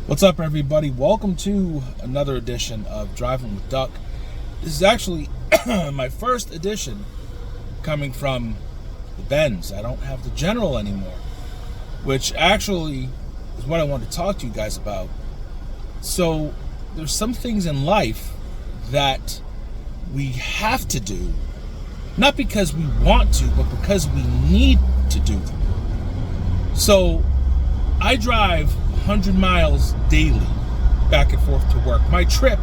What's up, everybody? Welcome to another edition of Driving with Duck. This is actually my first edition coming from the Benz. I don't have the General anymore, which actually is what I want to talk to you guys about. So there's some things in life that we have to do, not because we want to, but because we need to do them. So I drive 100 miles daily back and forth to work. My trip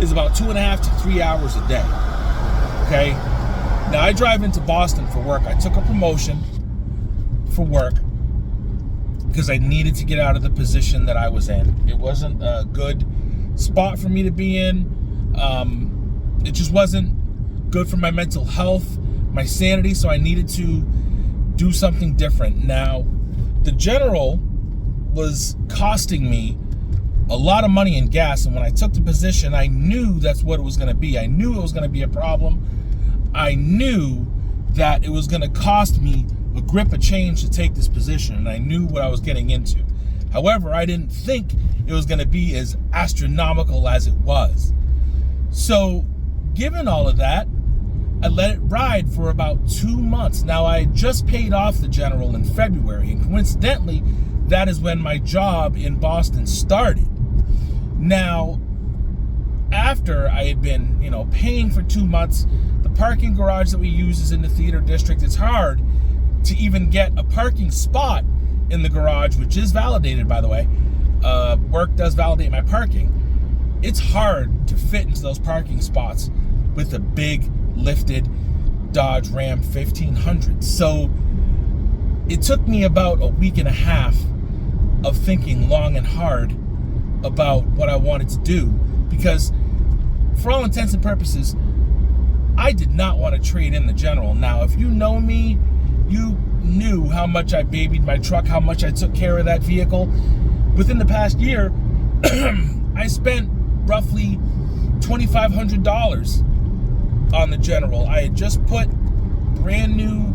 is about 2.5 to 3 hours a day. Okay? Now I drive into Boston for work. I took a promotion for work because I needed to get out of the position that I was in. It wasn't a good spot for me to be in. It just wasn't good for my mental health, my sanity, so I needed to do something different. Now, the General was costing me a lot of money in gas, and when I took the position, I knew that's what it was going to be. I knew it was going to be a problem. I knew that it was going to cost me a grip of change to take this position, and I knew what I was getting into. However, I didn't think it was going to be as astronomical as it was. So, given all of that, I let it ride for about 2 months. Now, I had just paid off the General in February, and coincidentally, that is when my job in Boston started. Now, after I had been, paying for 2 months, the parking garage that we use is in the theater district. It's hard to even get a parking spot in the garage, which is validated, by the way. Work does validate my parking. It's hard to fit into those parking spots with a big lifted Dodge Ram 1500. So it took me about a week and a half of thinking long and hard about what I wanted to do, because for all intents and purposes, I did not want to trade in the General. Now, if you know me, you knew how much I babied my truck, how much I took care of that vehicle. Within the past year, I spent roughly $2,500 on the General. I had just put brand new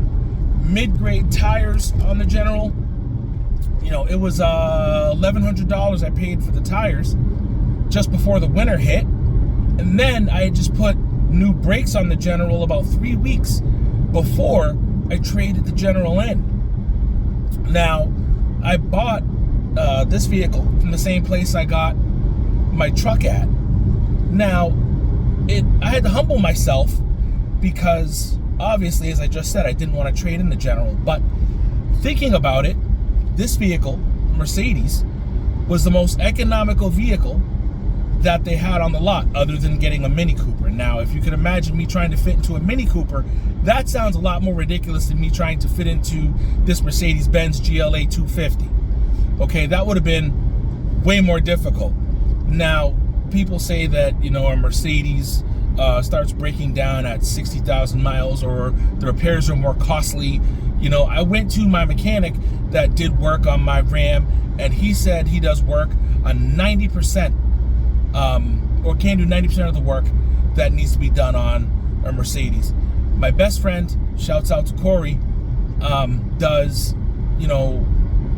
mid-grade tires on the General. It was $1,100 I paid for the tires just before the winter hit. And then I had just put new brakes on the General about 3 weeks before I traded the General in. Now, I bought this vehicle from the same place I got my truck at. Now, I had to humble myself because, obviously, as I just said, I didn't want to trade in the General. But thinking about it, this vehicle, Mercedes, was the most economical vehicle that they had on the lot, other than getting a Mini Cooper. Now, if you could imagine me trying to fit into a Mini Cooper, that sounds a lot more ridiculous than me trying to fit into this Mercedes-Benz GLA 250. Okay, that would have been way more difficult. Now, people say that, a Mercedes starts breaking down at 60,000 miles, or the repairs are more costly. I went to my mechanic that did work on my Ram, and he said he does work on 90%, or can do 90% of the work that needs to be done on a Mercedes. My best friend, shouts out to Corey, does,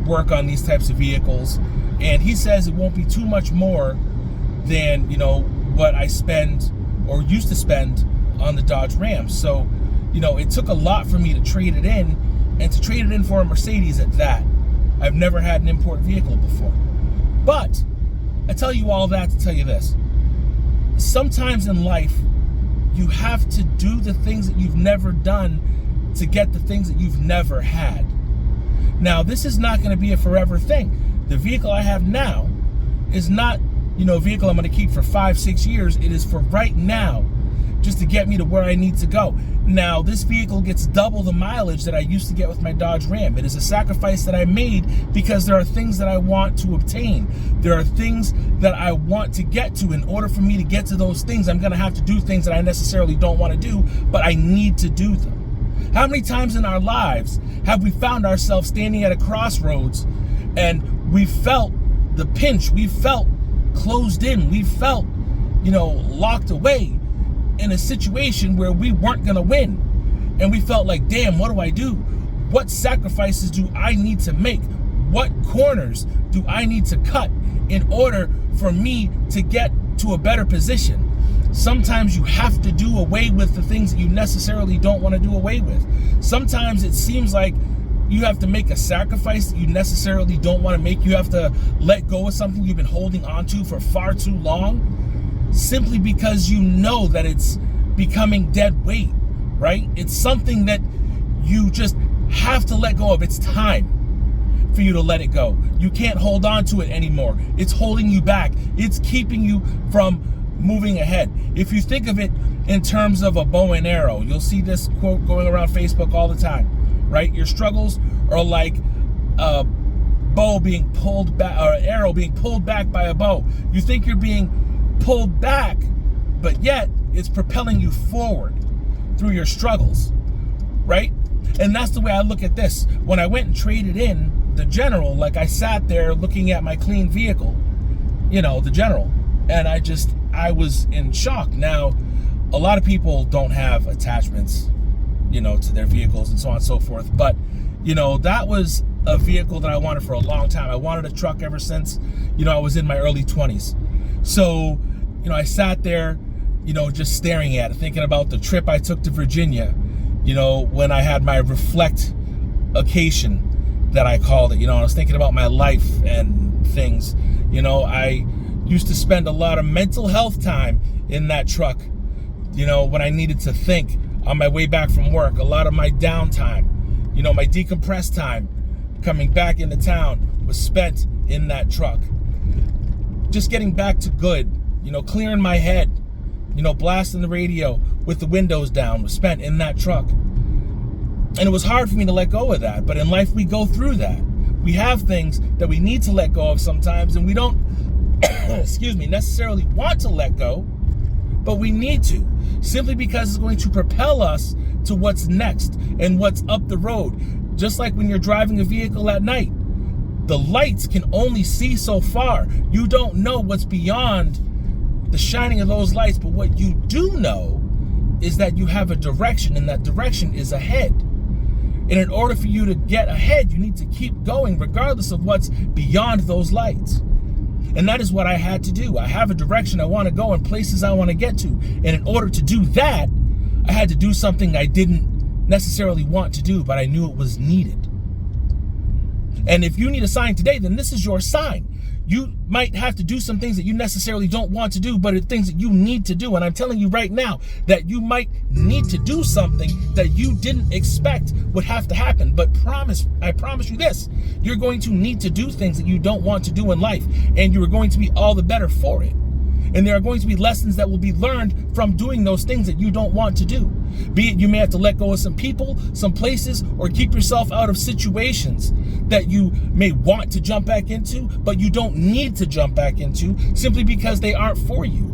work on these types of vehicles, and he says it won't be too much more than, what I spend or used to spend on the Dodge Ram. So, it took a lot for me to trade it in, and to trade it in for a Mercedes at that. I've never had an import vehicle before. But I tell you all that to tell you this. Sometimes in life, you have to do the things that you've never done to get the things that you've never had. Now, this is not going to be a forever thing. The vehicle I have now is not, a vehicle I'm going to keep for 5-6 years. It is for right now, just to get me to where I need to go. Now, this vehicle gets double the mileage that I used to get with my Dodge Ram. It is a sacrifice that I made because there are things that I want to obtain. There are things that I want to get to. In order for me to get to those things, I'm going to have to do things that I necessarily don't want to do, but I need to do them. How many times in our lives have we found ourselves standing at a crossroads and we felt the pinch, we felt closed in, we felt, locked away in a situation where we weren't going to win. And we felt like, damn, what do I do? What sacrifices do I need to make? What corners do I need to cut in order for me to get to a better position? Sometimes you have to do away with the things that you necessarily don't want to do away with. Sometimes it seems like you have to make a sacrifice that you necessarily don't want to make. You have to let go of something you've been holding on to for far too long, simply because you know that it's becoming dead weight, right? It's something that you just have to let go of. It's time for you to let it go. You can't hold on to it anymore. It's holding you back. It's keeping you from moving ahead. If you think of it in terms of a bow and arrow, you'll see this quote going around Facebook all the time, right? Your struggles are like a bow being pulled back, or an arrow being pulled back by a bow. You think you're being pulled back, but yet it's propelling you forward through your struggles, right? And that's the way I look at this. When I went and traded in the General, like I sat there looking at my clean vehicle, the General, and I was in shock. Now, a lot of people don't have attachments, to their vehicles and so on and so forth. But, that was a vehicle that I wanted for a long time. I wanted a truck ever since, I was in my early 20s. So, I sat there, just staring at it, thinking about the trip I took to Virginia, when I had my reflect occasion that I called it. I was thinking about my life and things. I used to spend a lot of mental health time in that truck, when I needed to think on my way back from work. A lot of my downtime, my decompressed time coming back into town was spent in that truck. Just getting back to good, clearing my head, blasting the radio with the windows down was spent in that truck. And it was hard for me to let go of that. But in life, we go through that. We have things that we need to let go of sometimes, and we don't, necessarily want to let go, but we need to, simply because it's going to propel us to what's next and what's up the road. Just like when you're driving a vehicle at night, the lights can only see so far. You don't know what's beyond the shining of those lights, but what you do know is that you have a direction, and that direction is ahead. And in order for you to get ahead, you need to keep going regardless of what's beyond those lights. And that is what I had to do. I have a direction I want to go and places I want to get to. And in order to do that, I had to do something I didn't necessarily want to do, but I knew it was needed. And if you need a sign today, then this is your sign. You might have to do some things that you necessarily don't want to do, but it's things that you need to do. And I'm telling you right now that you might need to do something that you didn't expect would have to happen. But I promise you this, you're going to need to do things that you don't want to do in life, and you are going to be all the better for it. And there are going to be lessons that will be learned from doing those things that you don't want to do. Be it you may have to let go of some people, some places, or keep yourself out of situations that you may want to jump back into, but you don't need to jump back into simply because they aren't for you.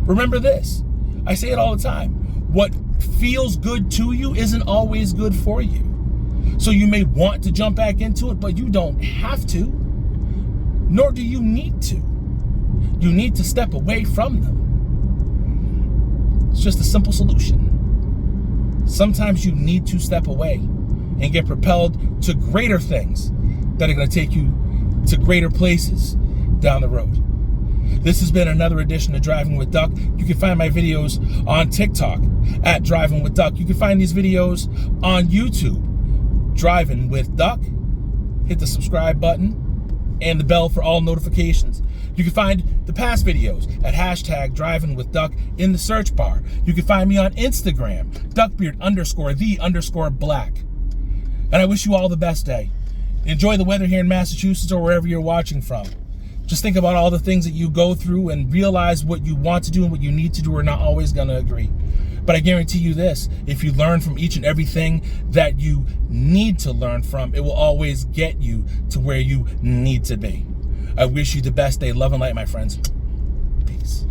Remember this. I say it all the time. What feels good to you isn't always good for you. So you may want to jump back into it, but you don't have to, nor do you need to. You need to step away from them. It's just a simple solution. Sometimes you need to step away and get propelled to greater things that are going to take you to greater places down the road. This has been another edition of Driving with Duck. You can find my videos on TikTok at Driving with Duck. You can find these videos on YouTube, Driving with Duck. Hit the subscribe button and the bell for all notifications. You can find the past videos at #DrivingWithDuck in the search bar. You can find me on Instagram, Duckbeard_the_black. And I wish you all the best day. Enjoy the weather here in Massachusetts or wherever you're watching from. Just think about all the things that you go through and realize what you want to do and what you need to do are not always going to agree. But I guarantee you this, if you learn from each and everything that you need to learn from, it will always get you to where you need to be. I wish you the best day. Love and light, my friends. Peace.